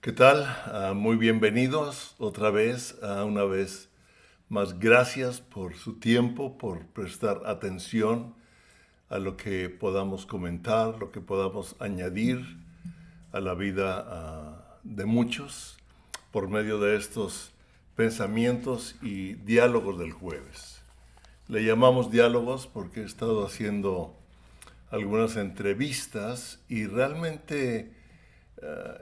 ¿Qué tal? Muy bienvenidos otra vez, una vez más. Gracias por su tiempo, por prestar atención a lo que podamos comentar, lo que podamos añadir a la vida de muchos por medio de estos pensamientos y diálogos del jueves. Le llamamos diálogos porque he estado haciendo algunas entrevistas y realmente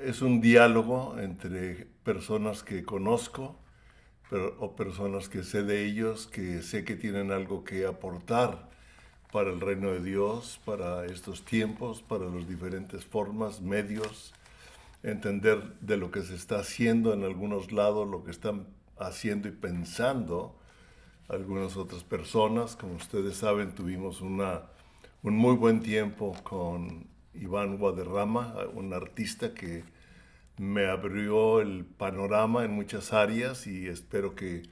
es un diálogo entre personas que conozco o personas que sé de ellos, que sé que tienen algo que aportar para el reino de Dios, para estos tiempos, para las diferentes formas, medios, entender de lo que se está haciendo en algunos lados, lo que están haciendo y pensando algunas otras personas. Como ustedes saben, tuvimos un muy buen tiempo con Iván Guadarrama, un artista que me abrió el panorama en muchas áreas y espero que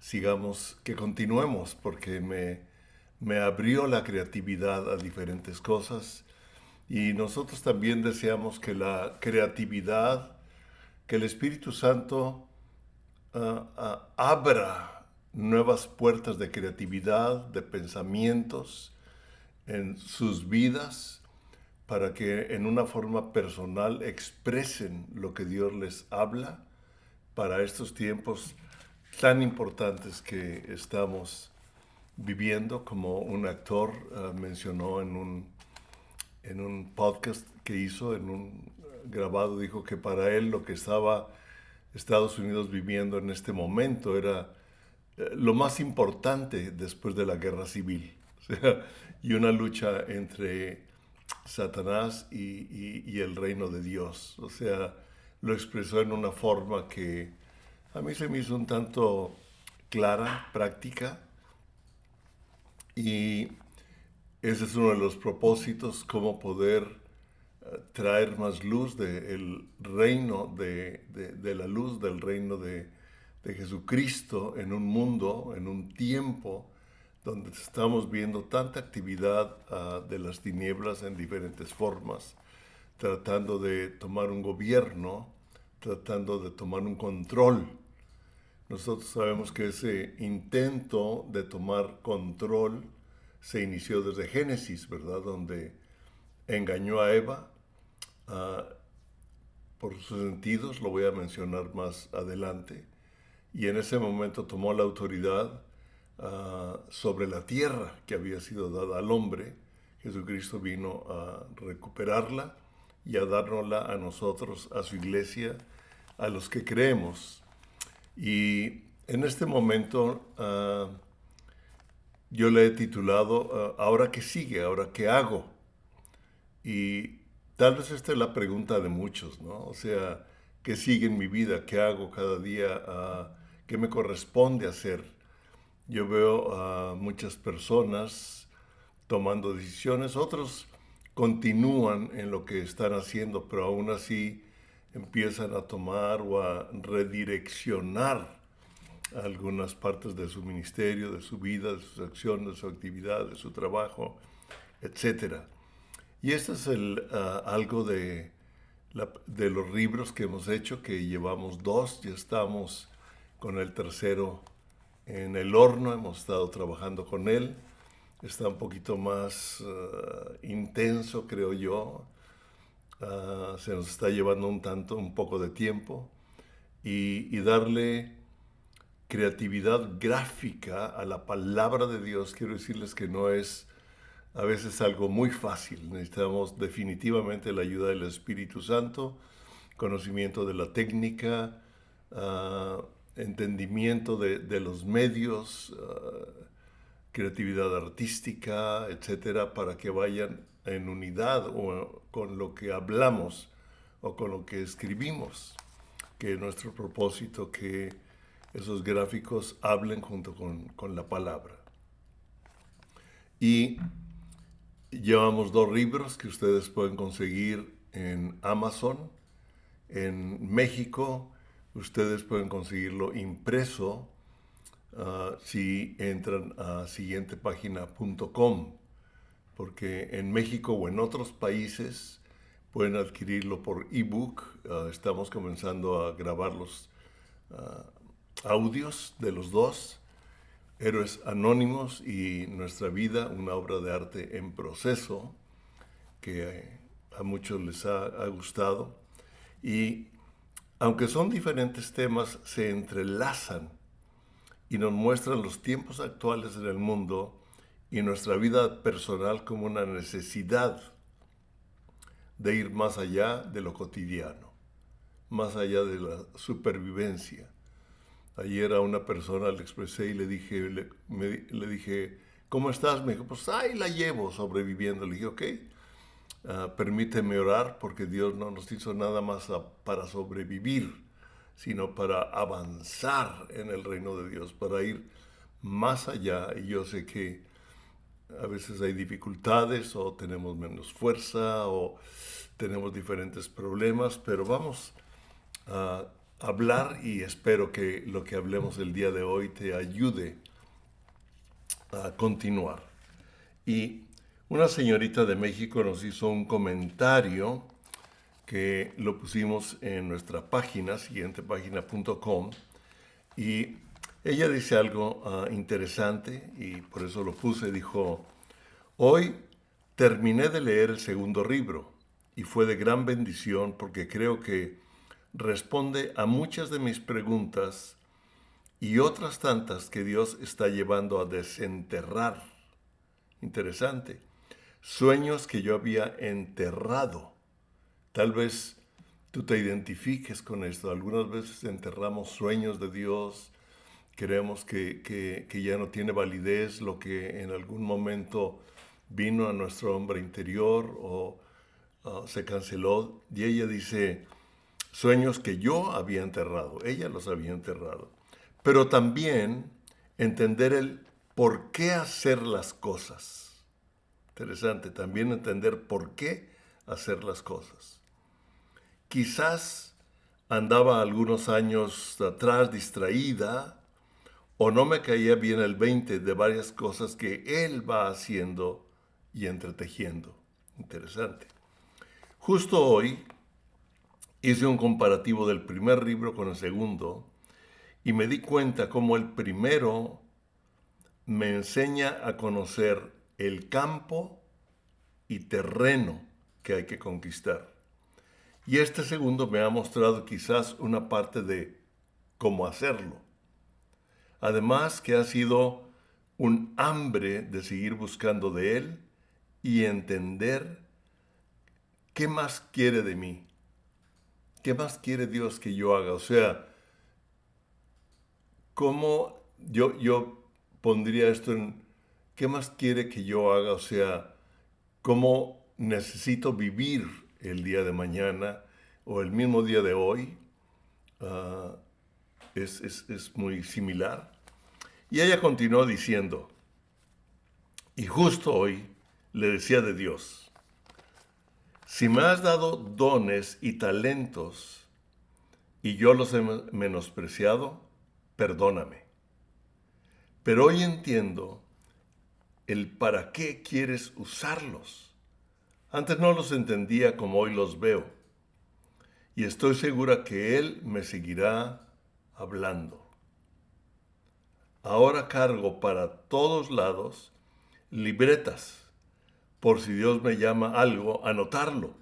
sigamos, que continuemos, porque me abrió la creatividad a diferentes cosas y nosotros también deseamos que la creatividad, que el Espíritu Santo abra nuevas puertas de creatividad, de pensamientos en sus vidas para que en una forma personal expresen lo que Dios les habla para estos tiempos tan importantes que estamos viviendo. Como un actor mencionó en un podcast que hizo, en un grabado, dijo que para él lo que estaba Estados Unidos viviendo en este momento era lo más importante después de la guerra civil. O sea, y una lucha entre Satanás y el reino de Dios. O sea, lo expresó en una forma que a mí se me hizo un tanto clara, práctica, y ese es uno de los propósitos, cómo poder traer más luz del reino, de la luz del reino de Jesucristo en un mundo, en un tiempo donde estamos viendo tanta actividad de las tinieblas en diferentes formas, tratando de tomar un gobierno, tratando de tomar un control. Nosotros sabemos que ese intento de tomar control se inició desde Génesis, ¿verdad? Donde engañó a Eva por sus sentidos, lo voy a mencionar más adelante, y en ese momento tomó la autoridad sobre la tierra que había sido dada al hombre. Jesucristo vino a recuperarla y a dárnosla a nosotros, a su iglesia, a los que creemos. Y en este momento yo le he titulado ¿Ahora qué sigue? ¿Ahora qué hago? Y tal vez esta es la pregunta de muchos, ¿no? O sea, ¿qué sigue en mi vida? ¿Qué hago cada día? ¿Qué me corresponde hacer? Yo veo a muchas personas tomando decisiones, otros continúan en lo que están haciendo, pero aún así empiezan a tomar o a redireccionar algunas partes de su ministerio, de su vida, de sus acciones, de su actividad, de su trabajo, etcétera. Y este es algo de los libros que hemos hecho, que llevamos dos, ya estamos con el tercero en el horno, hemos estado trabajando con él. Está un poquito más intenso, creo yo. Se nos está llevando un poco de tiempo. Y darle creatividad gráfica a la palabra de Dios, quiero decirles que no es a veces algo muy fácil. Necesitamos definitivamente la ayuda del Espíritu Santo, conocimiento de la técnica, entendimiento de los medios, creatividad artística, etcétera, para que vayan en unidad o con lo que hablamos o con lo que escribimos. Que nuestro propósito, que esos gráficos hablen junto con la palabra. Y llevamos dos libros que ustedes pueden conseguir en Amazon. En México, ustedes pueden conseguirlo impreso si entran a siguientepagina.com, porque en México o en otros países pueden adquirirlo por ebook. Estamos comenzando a grabar los audios de los dos, Héroes Anónimos y Nuestra Vida, una obra de arte en proceso que a muchos les ha gustado. Y aunque son diferentes temas, se entrelazan y nos muestran los tiempos actuales en el mundo y nuestra vida personal como una necesidad de ir más allá de lo cotidiano, más allá de la supervivencia. Ayer a una persona le expresé y le dije, ¿cómo estás? Me dijo, pues ahí la llevo sobreviviendo. Le dije, ok, permíteme orar porque Dios no nos hizo nada más para sobrevivir, sino para avanzar en el reino de Dios, para ir más allá. Y yo sé que a veces hay dificultades o tenemos menos fuerza o tenemos diferentes problemas, pero vamos a hablar y espero que lo que hablemos el día de hoy te ayude a continuar. Y una señorita de México nos hizo un comentario que lo pusimos en nuestra página, siguientepagina.com, y ella dice algo interesante y por eso lo puse. Dijo, hoy terminé de leer el segundo libro y fue de gran bendición porque creo que responde a muchas de mis preguntas y otras tantas que Dios está llevando a desenterrar. Interesante. Sueños que yo había enterrado. Tal vez tú te identifiques con esto. Algunas veces enterramos sueños de Dios. Creemos que ya no tiene validez lo que en algún momento vino a nuestro hombre interior o se canceló. Y ella dice, sueños que yo había enterrado. Ella los había enterrado. Pero también entender el por qué hacer las cosas. Interesante, también entender por qué hacer las cosas. Quizás andaba algunos años atrás distraída o no me caía bien el 20 de varias cosas que él va haciendo y entretejiendo. Interesante. Justo hoy hice un comparativo del primer libro con el segundo y me di cuenta cómo el primero me enseña a conocer el campo y terreno que hay que conquistar. Y este segundo me ha mostrado quizás una parte de cómo hacerlo. Además que ha sido un hambre de seguir buscando de Él y entender qué más quiere de mí. ¿Qué más quiere Dios que yo haga? O sea, ¿cómo yo pondría esto en qué más quiere que yo haga? O sea, ¿cómo necesito vivir el día de mañana o el mismo día de hoy? Es muy similar. Y ella continuó diciendo, y justo hoy le decía de Dios, si me has dado dones y talentos y yo los he menospreciado, perdóname. Pero hoy entiendo el para qué quieres usarlos. Antes no los entendía como hoy los veo. Y estoy segura que Él me seguirá hablando. Ahora cargo para todos lados libretas, por si Dios me llama algo, anotarlo.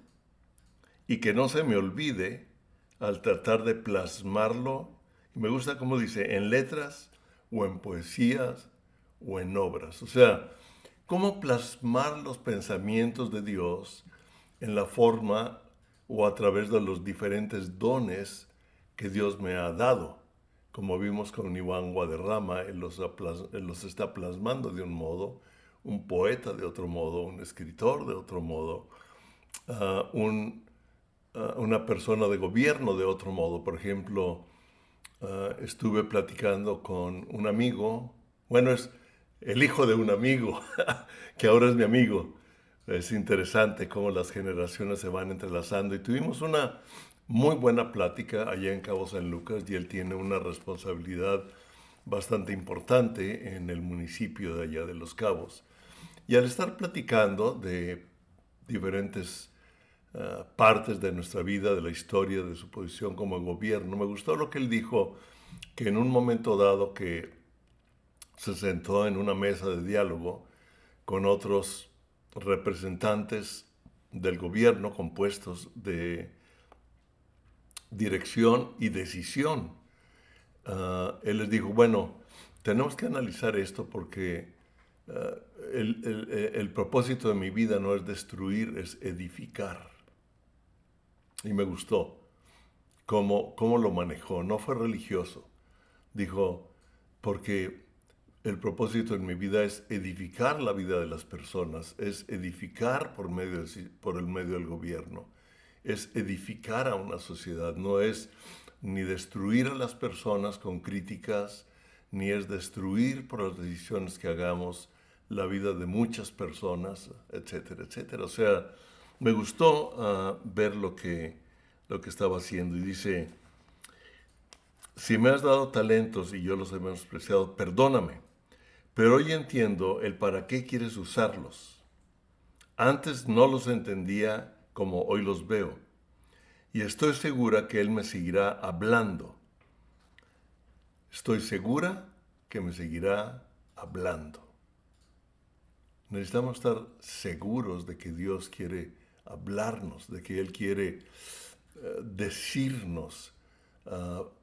Y que no se me olvide al tratar de plasmarlo. Y me gusta como dice, en letras o en poesías o en obras. O sea, cómo plasmar los pensamientos de Dios en la forma o a través de los diferentes dones que Dios me ha dado. Como vimos con Iván Guadarrama, él los está plasmando de un modo, un poeta de otro modo, un escritor de otro modo, una persona de gobierno de otro modo. Por ejemplo, estuve platicando con un amigo, bueno, es el hijo de un amigo, que ahora es mi amigo. Es interesante cómo las generaciones se van entrelazando y tuvimos una muy buena plática allá en Cabo San Lucas y él tiene una responsabilidad bastante importante en el municipio de allá de Los Cabos. Y al estar platicando de diferentes partes de nuestra vida, de la historia, de su posición como gobierno. Me gustó lo que él dijo, que en un momento dado que se sentó en una mesa de diálogo con otros representantes del gobierno compuestos de dirección y decisión. Él les dijo, bueno, tenemos que analizar esto porque el propósito de mi vida no es destruir, es edificar. Y me gustó cómo lo manejó. No fue religioso. Dijo, porque el propósito en mi vida es edificar la vida de las personas, es edificar por el medio del gobierno, es edificar a una sociedad, no es ni destruir a las personas con críticas, ni es destruir por las decisiones que hagamos la vida de muchas personas, etcétera, etcétera. O sea, me gustó ver lo que estaba haciendo y dice, si me has dado talentos y yo los he menospreciado, perdóname, pero hoy entiendo el para qué quieres usarlos. Antes no los entendía como hoy los veo, y estoy segura que Él me seguirá hablando. Estoy segura que me seguirá hablando. Necesitamos estar seguros de que Dios quiere hablarnos, de que Él quiere decirnos.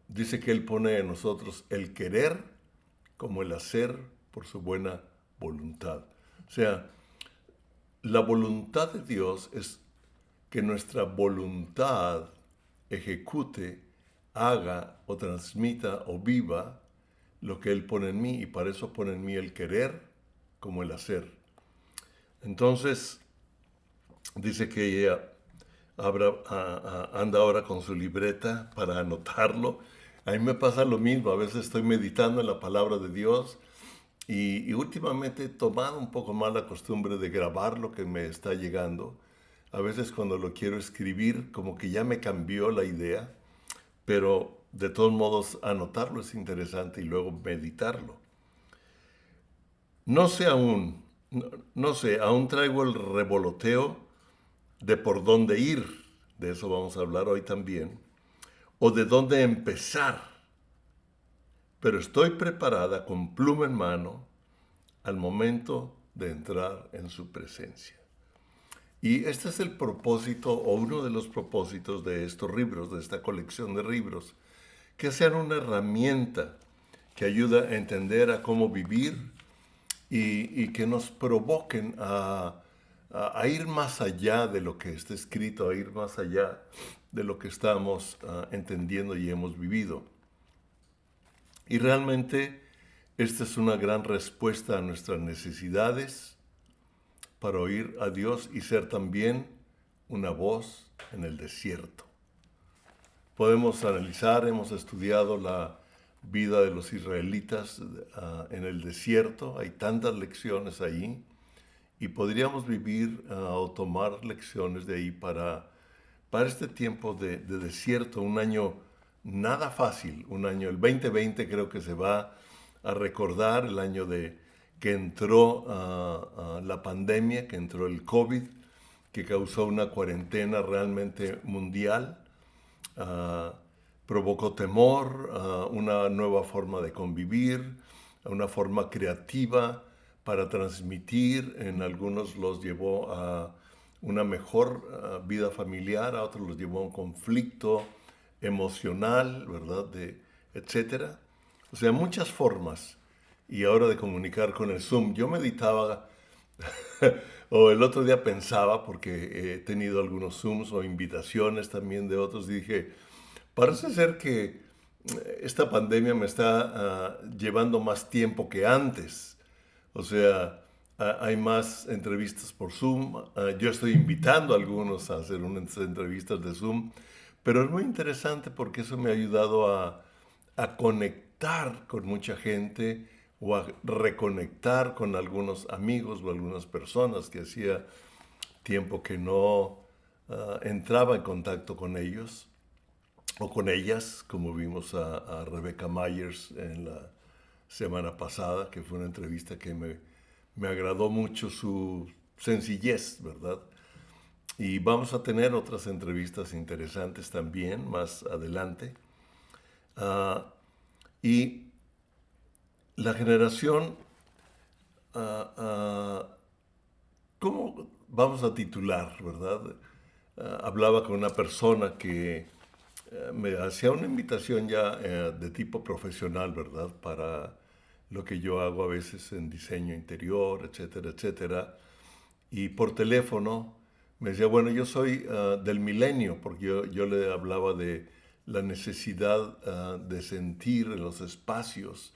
Dice que Él pone en nosotros el querer como el hacer por su buena voluntad. O sea, la voluntad de Dios es que nuestra voluntad ejecute, haga o transmita o viva lo que Él pone en mí, y para eso pone en mí el querer como el hacer. Entonces, dice que ella anda ahora con su libreta para anotarlo. A mí me pasa lo mismo, a veces estoy meditando en la palabra de Dios y últimamente he tomado un poco más la costumbre de grabar lo que me está llegando. A veces cuando lo quiero escribir, como que ya me cambió la idea, pero de todos modos anotarlo es interesante y luego meditarlo. No sé aún, no sé, aún traigo el revoloteo de por dónde ir, de eso vamos a hablar hoy también, o de dónde empezar, pero estoy preparada con pluma en mano al momento de entrar en su presencia. Y este es el propósito, o uno de los propósitos de estos libros, de esta colección de libros, que sean una herramienta que ayuda a entender a cómo vivir y que nos provoquen a ir más allá de lo que está escrito, a ir más allá de lo que estamos entendiendo y hemos vivido. Y realmente esta es una gran respuesta a nuestras necesidades para oír a Dios y ser también una voz en el desierto. Podemos analizar, hemos estudiado la vida de los israelitas en el desierto, hay tantas lecciones ahí, y podríamos vivir o tomar lecciones de ahí para este tiempo de desierto, un año nada fácil, un año, el 2020 creo que se va a recordar, el año que entró la pandemia, que entró el COVID, que causó una cuarentena realmente mundial, provocó temor, una nueva forma de convivir, una forma creativa para transmitir. En algunos los llevó a una mejor vida familiar, a otros los llevó a un conflicto emocional, ¿verdad? Etcétera. O sea, muchas formas. Y ahora de comunicar con el Zoom. Yo meditaba, o el otro día pensaba, porque he tenido algunos Zooms o invitaciones también de otros, y dije, parece ser que esta pandemia me está llevando más tiempo que antes. O sea, hay más entrevistas por Zoom. Yo estoy invitando a algunos a hacer unas entrevistas de Zoom, pero es muy interesante porque eso me ha ayudado a conectar con mucha gente o a reconectar con algunos amigos o algunas personas que hacía tiempo que no entraba en contacto con ellos o con ellas, como vimos a Rebecca Myers en la semana pasada, que fue una entrevista que me agradó mucho su sencillez, ¿verdad? Y vamos a tener otras entrevistas interesantes también más adelante. Ah, y la generación, ah, ah, ¿cómo vamos a titular, verdad? Hablaba con una persona que me hacía una invitación ya de tipo profesional, ¿verdad? Para lo que yo hago a veces en diseño interior, etcétera, etcétera. Y por teléfono me decía, bueno, yo soy del milenio, porque yo le hablaba de la necesidad de sentir en los espacios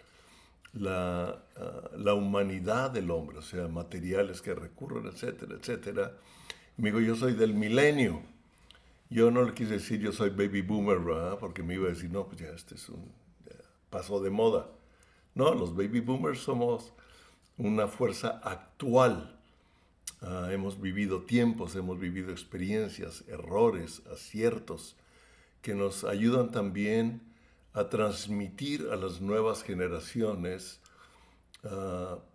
la humanidad del hombre, o sea, materiales que recurren, etcétera, etcétera. Me dijo, yo soy del milenio. Yo no le quise decir yo soy baby boomer, ¿verdad? Porque me iba a decir, no, pues ya este es un paso de moda. No, los baby boomers somos una fuerza actual. Hemos vivido tiempos, hemos vivido experiencias, errores, aciertos, que nos ayudan también a transmitir a las nuevas generaciones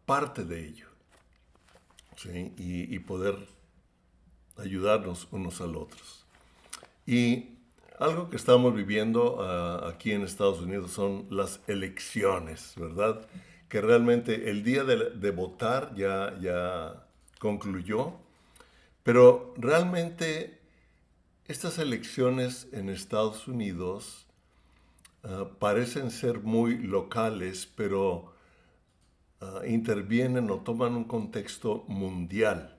parte de ello, ¿sí? Y poder ayudarnos unos al otros. Y algo que estamos viviendo aquí en Estados Unidos son las elecciones, ¿verdad? Que realmente el día de votar ya concluyó, pero realmente estas elecciones en Estados Unidos parecen ser muy locales, pero intervienen o toman un contexto mundial,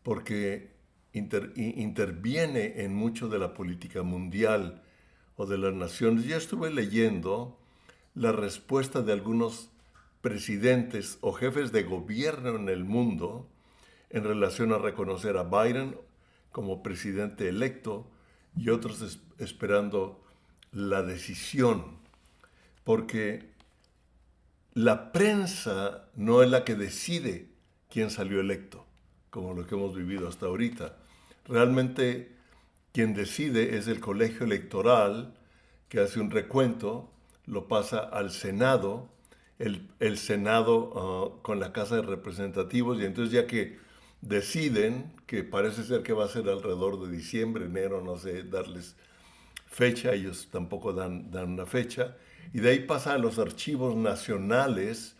porque interviene en mucho de la política mundial o de las naciones. Yo estuve leyendo la respuesta de algunos presidentes o jefes de gobierno en el mundo en relación a reconocer a Biden como presidente electo y otros esperando la decisión, porque la prensa no es la que decide quién salió electo, como lo que hemos vivido hasta ahorita. Realmente quien decide es el colegio electoral, que hace un recuento, lo pasa al Senado, el Senado con la Casa de Representativos, y entonces ya que deciden, que parece ser que va a ser alrededor de diciembre, enero, no sé, darles fecha, ellos tampoco dan una fecha, y de ahí pasa a los archivos nacionales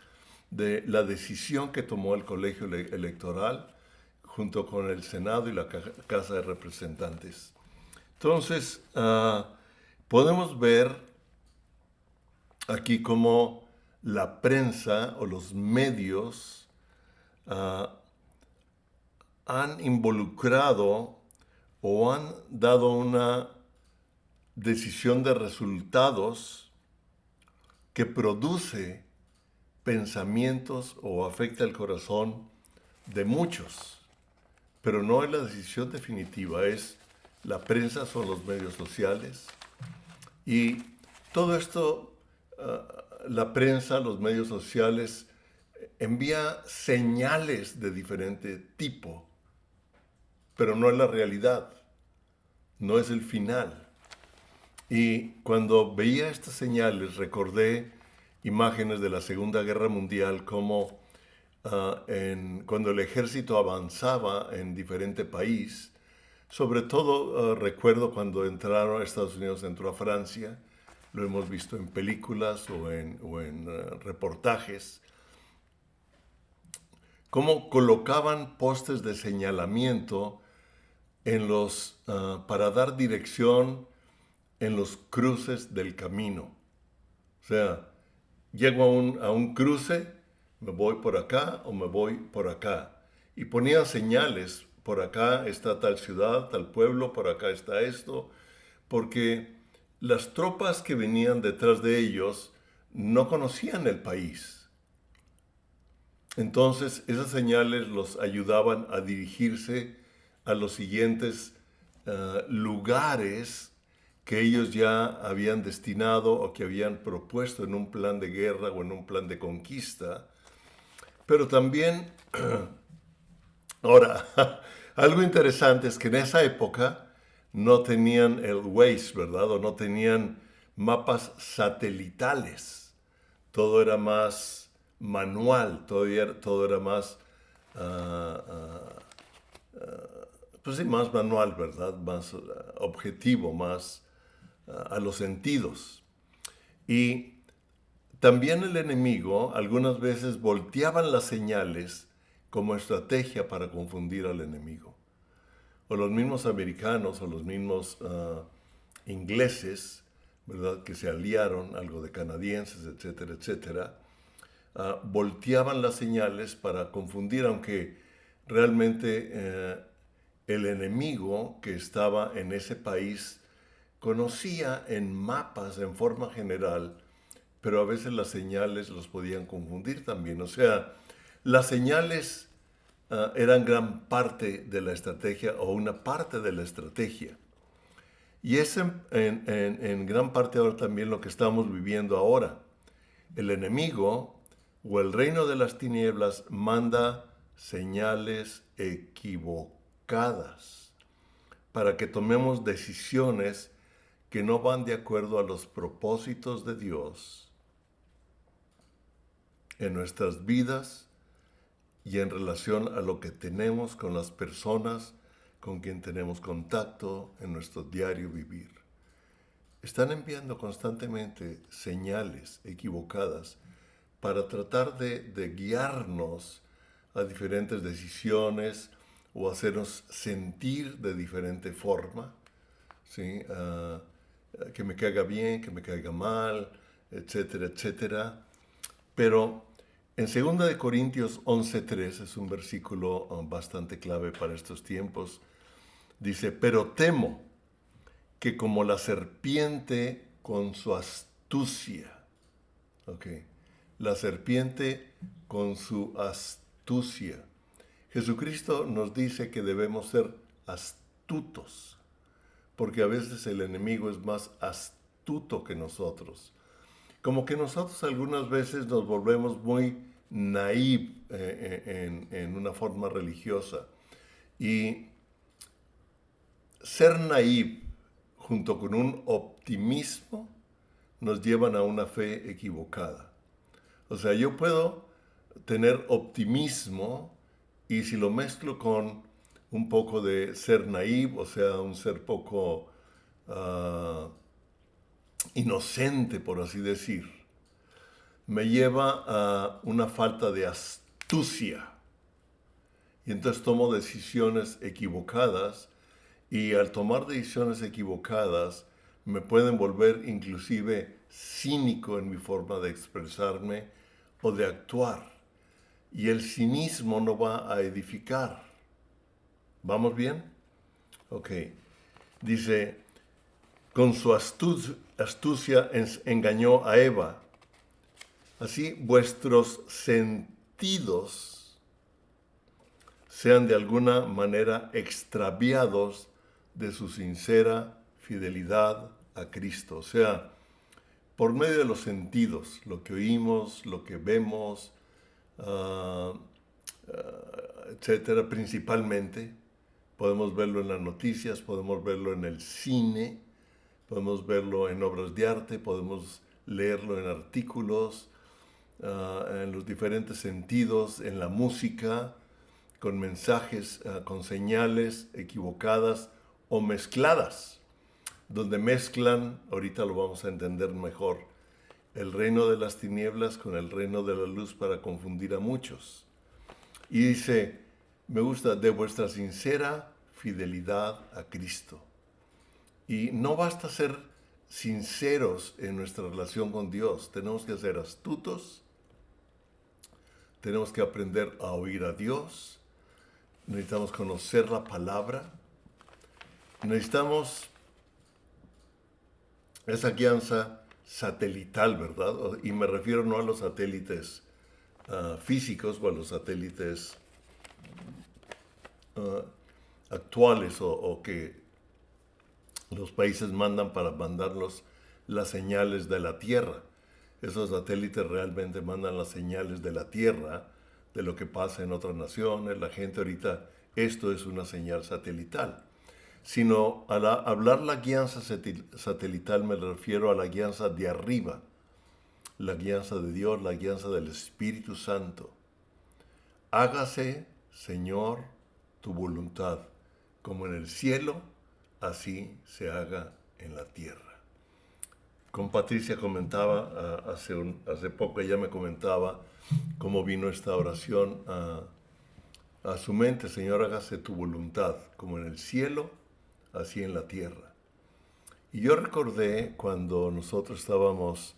de la decisión que tomó el colegio electoral junto con el Senado y la Casa de Representantes. Entonces, podemos ver aquí cómo la prensa o los medios han involucrado o han dado una decisión de resultados que produce pensamientos o afecta el corazón de muchos, pero no es la decisión definitiva, es la prensa, son los medios sociales y todo esto, la prensa, los medios sociales envía señales de diferente tipo, pero no es la realidad, no es el final. Y cuando veía estas señales recordé imágenes de la Segunda Guerra Mundial, como cuando el ejército avanzaba en diferente país, sobre todo recuerdo cuando entraron a Estados Unidos, entró a Francia, lo hemos visto en películas o en reportajes, cómo colocaban postes de señalamiento para dar dirección en los cruces del camino. O sea, llego a un cruce, me voy por acá o me voy por acá. Y ponían señales, por acá está tal ciudad, tal pueblo, por acá está esto, porque las tropas que venían detrás de ellos no conocían el país. Entonces esas señales los ayudaban a dirigirse a los siguientes lugares que ellos ya habían destinado o que habían propuesto en un plan de guerra o en un plan de conquista. Pero también, ahora, algo interesante es que en esa época no tenían el Waze, ¿verdad? O no tenían mapas satelitales. Todo era más manual, todo era más pues sí, más manual, ¿verdad? Más objetivo, más a los sentidos. Y también el enemigo algunas veces volteaban las señales como estrategia para confundir al enemigo. O los mismos americanos o los mismos ingleses, ¿verdad? Que se aliaron, algo de canadienses, etcétera, etcétera, volteaban las señales para confundir, aunque realmente el enemigo que estaba en ese país conocía en mapas, en forma general, pero a veces las señales los podían confundir también. O sea, las señales eran gran parte de la estrategia o una parte de la estrategia. Y es en gran parte ahora también lo que estamos viviendo ahora. El enemigo o el reino de las tinieblas manda señales equivocadas para que tomemos decisiones que no van de acuerdo a los propósitos de Dios en nuestras vidas y en relación a lo que tenemos con las personas con quien tenemos contacto en nuestro diario vivir. Están enviando constantemente señales equivocadas para tratar de guiarnos a diferentes decisiones o hacernos sentir de diferente forma, ¿sí? Que me caiga bien, que me caiga mal, etcétera, etcétera. Pero en 2 de Corintios 11:3 es un versículo bastante clave para estos tiempos. Dice, pero temo que como la serpiente con su astucia, ¿ok? La serpiente con su astucia. Jesucristo nos dice que debemos ser astutos, porque a veces el enemigo es más astuto que nosotros. Como que nosotros algunas veces nos volvemos muy naïf en una forma religiosa. Y ser naïf junto con un optimismo nos llevan a una fe equivocada. O sea, yo puedo tener optimismo y si lo mezclo con un poco de ser naïf, o sea, un ser poco inocente, por así decir, me lleva a una falta de astucia. Y entonces tomo decisiones equivocadas y al tomar decisiones equivocadas me pueden volver inclusive cínico en mi forma de expresarme o de actuar. Y el cinismo no va a edificar. ¿Vamos bien? Ok. Dice, con su astucia engañó a Eva. Así vuestros sentidos sean de alguna manera extraviados de su sincera fidelidad a Cristo. O sea, por medio de los sentidos, lo que oímos, lo que vemos, etcétera, principalmente, podemos verlo en las noticias, podemos verlo en el cine, podemos verlo en obras de arte, podemos leerlo en artículos, en los diferentes sentidos, en la música, con mensajes, con señales equivocadas o mezcladas, donde mezclan, ahorita lo vamos a entender mejor, el reino de las tinieblas con el reino de la luz para confundir a muchos. Y dice, me gusta, de vuestra sincera fidelidad a Cristo. Y no basta ser sinceros en nuestra relación con Dios, tenemos que ser astutos, tenemos que aprender a oír a Dios, necesitamos conocer la palabra, necesitamos esa guianza satelital, ¿verdad? Y me refiero no a los satélites físicos o a los satélites actuales o que los países mandan para mandarnos las señales de la Tierra. Esos satélites realmente mandan las señales de la Tierra, de lo que pasa en otras naciones. La gente ahorita, esto es una señal satelital. Sino al hablar la guianza satelital me refiero a la guianza de arriba, la guianza de Dios, la guianza del Espíritu Santo. Hágase, Señor, tu voluntad, como en el cielo, así se haga en la tierra. Con Patricia comentaba hace poco, ella me comentaba cómo vino esta oración a su mente: Señor, hágase tu voluntad, como en el cielo, así en la tierra. Y yo recordé cuando nosotros estábamos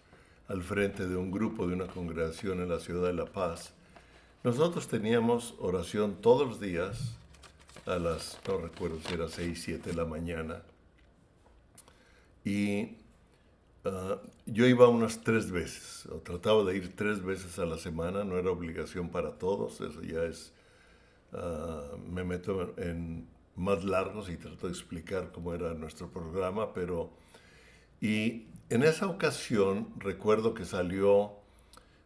al frente de un grupo, de una congregación en la ciudad de La Paz. Nosotros teníamos oración todos los días a las, no recuerdo si era 6, 7 de la mañana. Y yo iba unas 3 veces, o trataba de ir 3 veces a la semana, no era obligación para todos, eso ya es, me meto en más largos y trato de explicar cómo era nuestro programa, y en esa ocasión recuerdo que salió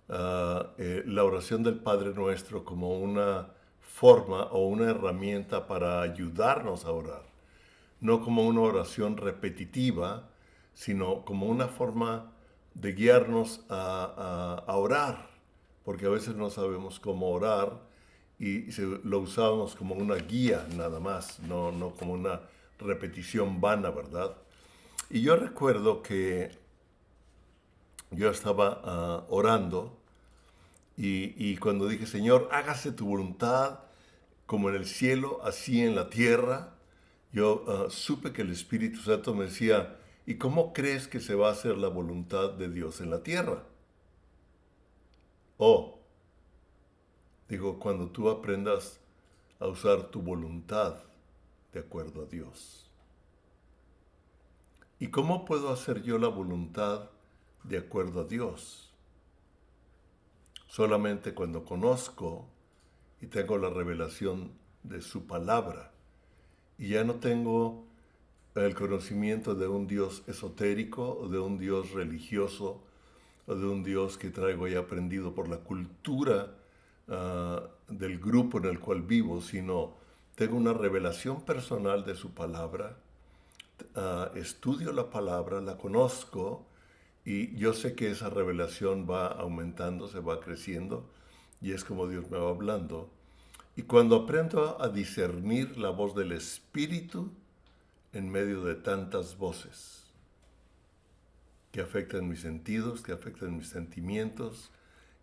la oración del Padre Nuestro como una forma o una herramienta para ayudarnos a orar, no como una oración repetitiva, sino como una forma de guiarnos a orar, porque a veces no sabemos cómo orar y lo usamos como una guía nada más, no como una repetición vana, ¿verdad? Y yo recuerdo que yo estaba orando y cuando dije: Señor, hágase tu voluntad como en el cielo, así en la tierra, yo supe que el Espíritu Santo me decía: ¿y cómo crees que se va a hacer la voluntad de Dios en la tierra? Oh, digo, cuando tú aprendas a usar tu voluntad de acuerdo a Dios. ¿Y cómo puedo hacer yo la voluntad de acuerdo a Dios? Solamente cuando conozco y tengo la revelación de su palabra. Y ya no tengo el conocimiento de un Dios esotérico, o de un Dios religioso, o de un Dios que traigo ya aprendido por la cultura del grupo en el cual vivo, sino tengo una revelación personal de su palabra, estudio la palabra, la conozco, y yo sé que esa revelación va aumentando, se va creciendo, y es como Dios me va hablando. Y cuando aprendo a discernir la voz del Espíritu en medio de tantas voces que afectan mis sentidos, que afectan mis sentimientos,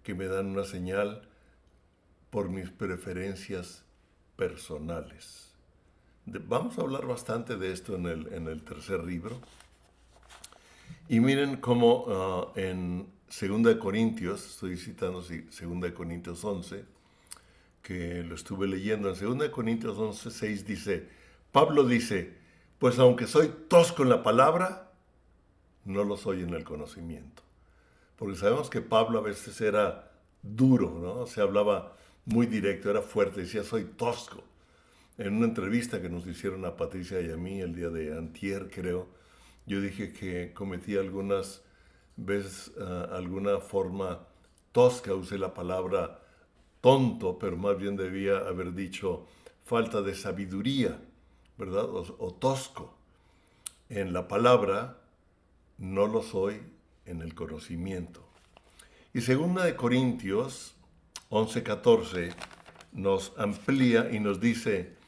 que me dan una señal por mis preferencias personales. Vamos a hablar bastante de esto en el tercer libro. Y miren cómo en 2 Corintios, estoy citando 2 Corintios 11, que lo estuve leyendo. En 2 Corintios 11, 6 dice, Pablo dice: pues aunque soy tosco en la palabra, no lo soy en el conocimiento. Porque sabemos que Pablo a veces era duro, ¿no? Se hablaba muy directo, era fuerte, decía: soy tosco. En una entrevista que nos hicieron a Patricia y a mí el día de antier, creo, yo dije que cometí algunas veces alguna forma tosca, usé la palabra tonto, pero más bien debía haber dicho falta de sabiduría, ¿verdad? O tosco. En la palabra no lo soy en el conocimiento. Y 2 Corintios 11:14 nos amplía y nos dice: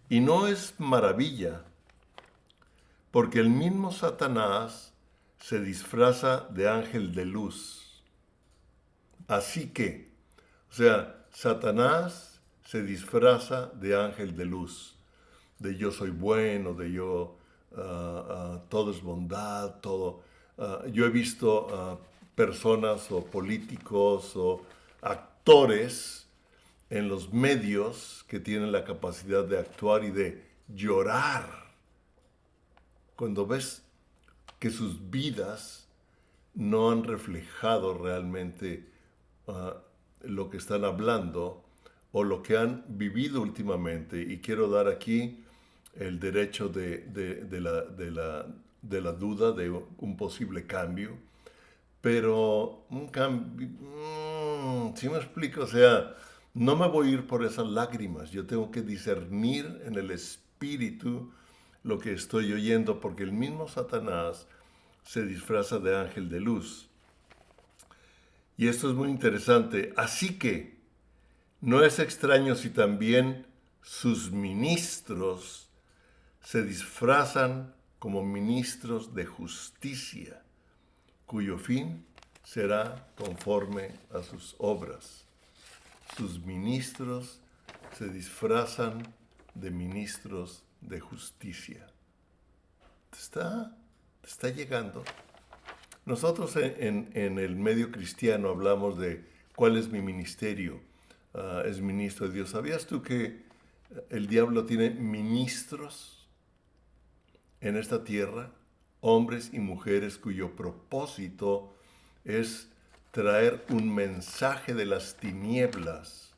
y no es maravilla, porque el mismo Satanás se disfraza de ángel de luz. Así que, o sea, Satanás se disfraza de ángel de luz, de yo soy bueno, de yo, todo es bondad, todo. Yo he visto personas o políticos o actores en los medios que tienen la capacidad de actuar y de llorar cuando ves que sus vidas no han reflejado realmente lo que están hablando o lo que han vivido últimamente. Y quiero dar aquí el derecho de la duda de un posible cambio, pero un cambio, ¿sí me explico? O sea, no me voy a ir por esas lágrimas, yo tengo que discernir en el espíritu lo que estoy oyendo, porque el mismo Satanás se disfraza de ángel de luz. Y esto es muy interesante. Así que no es extraño si también sus ministros se disfrazan como ministros de justicia, cuyo fin será conforme a sus obras. Sus ministros se disfrazan de ministros de justicia. ¿Te está llegando? Nosotros en el medio cristiano hablamos de cuál es mi ministerio. Es ministro de Dios. ¿Sabías tú que el diablo tiene ministros en esta tierra? Hombres y mujeres cuyo propósito es traer un mensaje de las tinieblas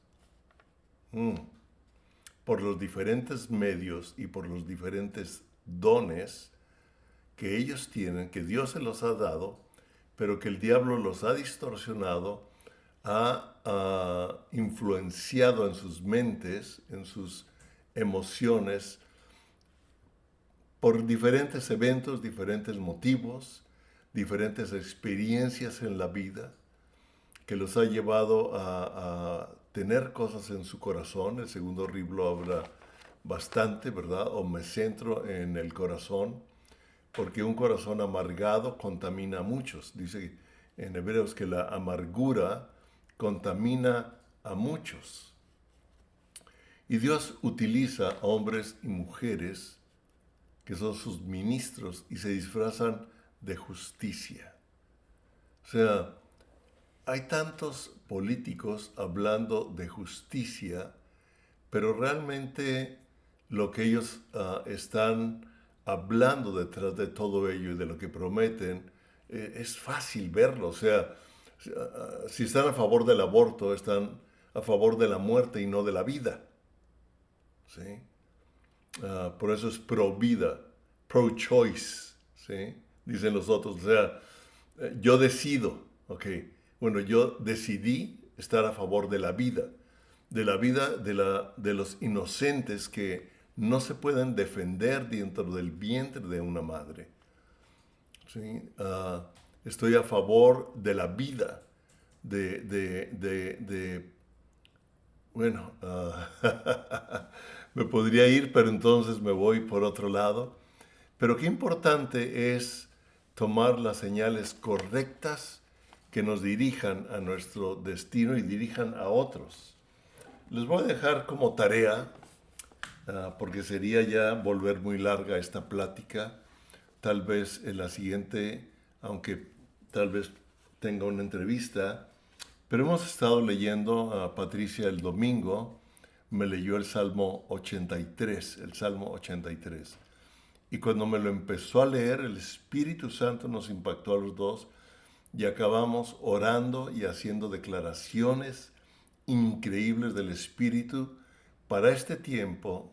por los diferentes medios y por los diferentes dones que ellos tienen, que Dios se los ha dado, pero que el diablo los ha distorsionado, ha influenciado en sus mentes, en sus emociones, por diferentes eventos, diferentes motivos, diferentes experiencias en la vida, que los ha llevado a tener cosas en su corazón. El segundo libro habla bastante, ¿verdad? O me centro en el corazón, porque un corazón amargado contamina a muchos. Dice en Hebreos que la amargura contamina a muchos. Y Dios utiliza a hombres y mujeres que son sus ministros y se disfrazan de justicia. O sea, hay tantos políticos hablando de justicia, pero realmente lo que ellos están hablando detrás de todo ello y de lo que prometen, es fácil verlo. O sea, si están a favor del aborto, están a favor de la muerte y no de la vida. ¿Sí? Por eso es pro vida, pro choice, ¿sí? Dicen los otros. O sea, yo decido, ok. Bueno, yo decidí estar a favor de la vida de los inocentes que no se pueden defender dentro del vientre de una madre. ¿Sí? Estoy a favor de la vida, bueno, me podría ir, pero entonces me voy por otro lado. Pero qué importante es tomar las señales correctas que nos dirijan a nuestro destino y dirijan a otros. Les voy a dejar como tarea, porque sería ya volver muy larga esta plática. Tal vez en la siguiente, aunque tal vez tenga una entrevista, pero hemos estado leyendo a Patricia el domingo, me leyó el Salmo 83, el Salmo 83. Y cuando me lo empezó a leer, el Espíritu Santo nos impactó a los dos y acabamos orando y haciendo declaraciones increíbles del Espíritu para este tiempo,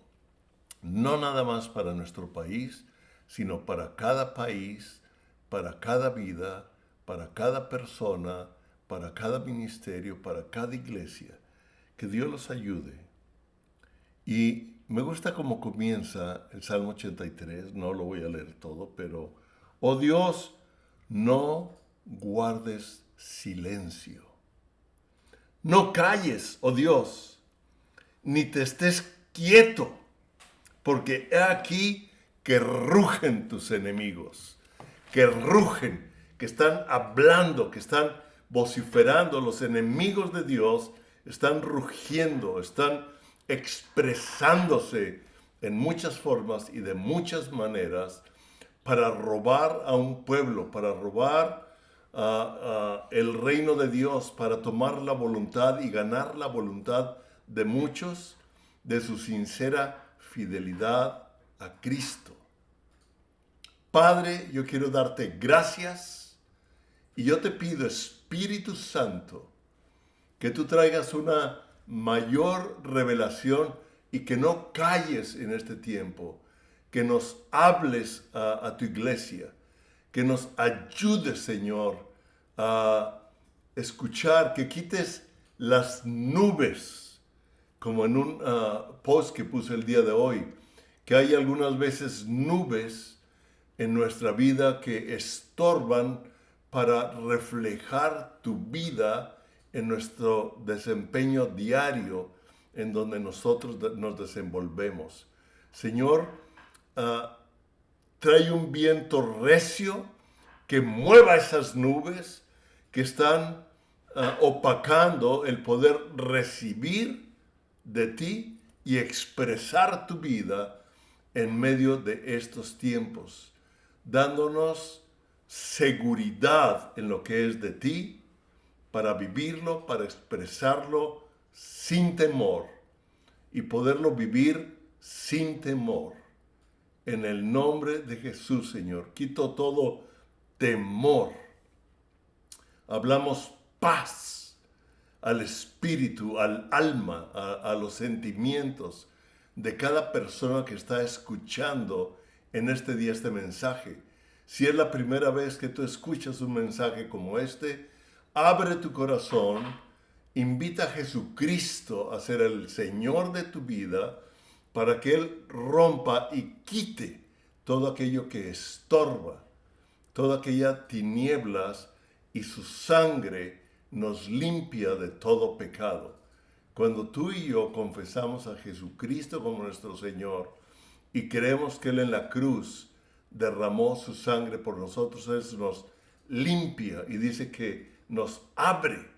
no nada más para nuestro país, sino para cada país, para cada vida, para cada persona, para cada ministerio, para cada iglesia. Que Dios los ayude. Y me gusta cómo comienza el Salmo 83, no lo voy a leer todo, pero, oh Dios, no guardes silencio. No calles, oh Dios, ni te estés quieto, porque he aquí que rugen tus enemigos, que rugen, que están hablando, que están vociferando. Los enemigos de Dios están rugiendo, están expresándose en muchas formas y de muchas maneras para robar a un pueblo, para robar el reino de Dios, para tomar la voluntad y ganar la voluntad de muchos de su sincera fidelidad a Cristo. Padre, yo quiero darte gracias y yo te pido, Espíritu Santo, que tú traigas una mayor revelación y que no calles en este tiempo, que nos hables a tu iglesia, que nos ayudes, Señor, a escuchar, que quites las nubes, como en un post que puse el día de hoy, que hay algunas veces nubes en nuestra vida que estorban para reflejar tu vida en nuestro desempeño diario en donde nosotros nos desenvolvemos. Señor, trae un viento recio que mueva esas nubes que están opacando el poder recibir de ti y expresar tu vida en medio de estos tiempos, dándonos seguridad en lo que es de ti, para vivirlo, para expresarlo sin temor y poderlo vivir sin temor. En el nombre de Jesús, Señor, quito todo temor. Hablamos paz al espíritu, al alma, a los sentimientos de cada persona que está escuchando en este día este mensaje. Si es la primera vez que tú escuchas un mensaje como este, abre tu corazón, invita a Jesucristo a ser el Señor de tu vida para que Él rompa y quite todo aquello que estorba, toda aquella tinieblas, y su sangre nos limpia de todo pecado. Cuando tú y yo confesamos a Jesucristo como nuestro Señor y creemos que Él en la cruz derramó su sangre por nosotros, Él nos limpia y dice que nos abre,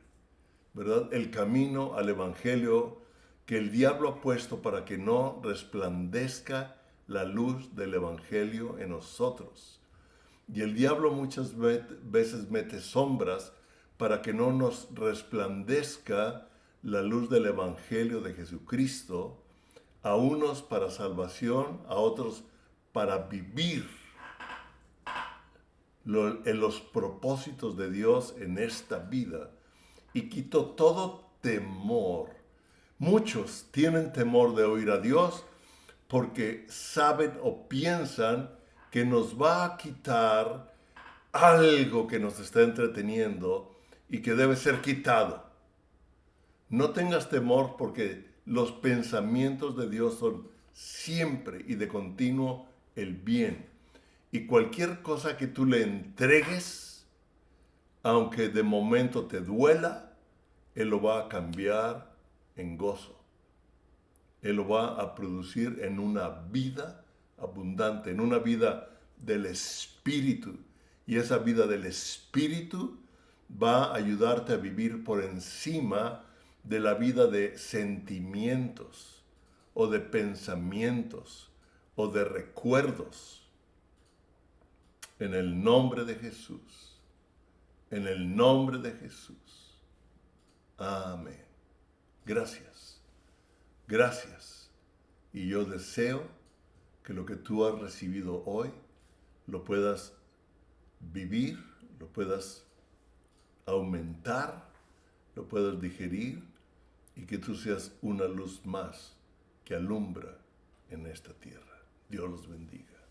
¿verdad?, el camino al Evangelio que el diablo ha puesto para que no resplandezca la luz del Evangelio en nosotros. Y el diablo muchas veces mete sombras para que no nos resplandezca la luz del Evangelio de Jesucristo, a unos para salvación, a otros para vivir en los propósitos de Dios en esta vida. Y quito todo temor. Muchos tienen temor de oír a Dios porque saben o piensan que nos va a quitar algo que nos está entreteniendo y que debe ser quitado. No tengas temor, porque los pensamientos de Dios son siempre y de continuo el bien. Y cualquier cosa que tú le entregues, aunque de momento te duela, Él lo va a cambiar en gozo. Él lo va a producir en una vida abundante, en una vida del Espíritu. Y esa vida del Espíritu va a ayudarte a vivir por encima de la vida de sentimientos o de pensamientos o de recuerdos. En el nombre de Jesús. En el nombre de Jesús. Amén. Gracias. Gracias. Y yo deseo que lo que tú has recibido hoy lo puedas vivir, lo puedas aumentar, lo puedas digerir, y que tú seas una luz más que alumbra en esta tierra. Dios los bendiga.